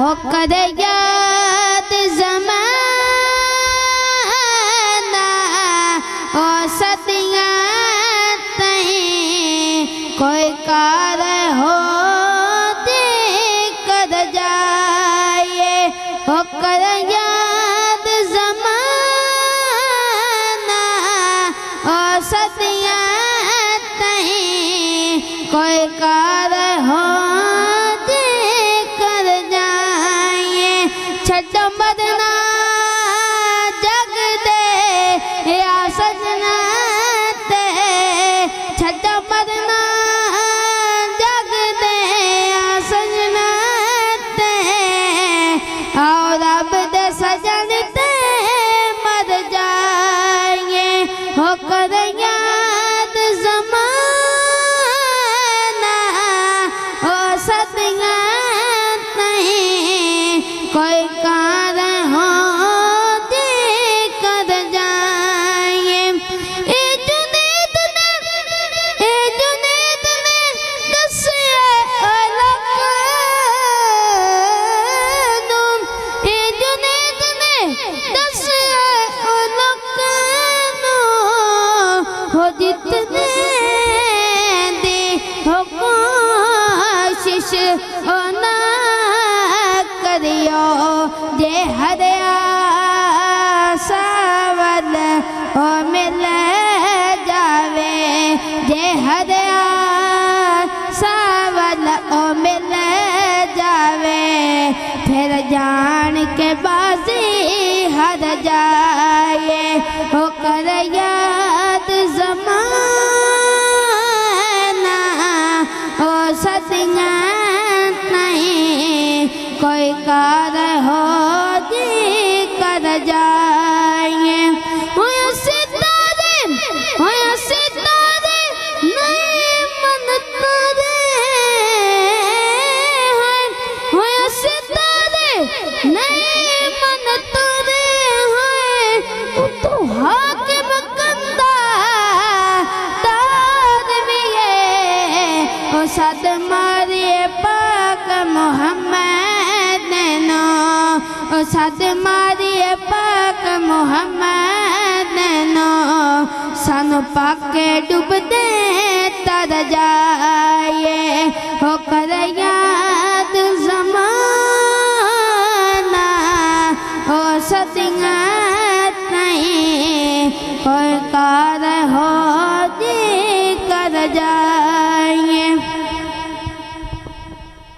हो कर याद ज़माना ओ सदियाँ तहीं कोई कार हो दे कर जाए हो कर याद ज़माना ओ सदियाँ तहीं कोई कार हो दे कर जाए छड्डो मदना जग दे या सजना ते छड्डो मदना जग दे या सजना ते और रब दे सजन ते मर जाए हो कर याद ज़माना ओ सदियाँ तहीं कोई कार हो दे कर जाए ए जुनैद ने दस्सिया लोकां ए जुनैद ने दस्सिया लोकां हो जितने दे हो कोशिश ओ ना करियो जे हर आसावल ओ मिल जावे जे हर आसावल ओ मिल जावे फिर जान के बाजी हर जाए हो कर याद ज़माना ओ सदियाँ नहीं कोई कार हो दे कर जाए होया सितारे नहीं मन तारे हैं होया सितारे नहीं मन तारे हैं तो हाकिम कंदा तार भी है ओ सद मारिए पाक मोहम्मद नैनो ओ सद मारिए पाक मोहम्मद नैनो सन पाके डूब दे तर जाए हो कर याद ज़माना ओ सदियाँ नहीं कोई कार हो दे कर जाए।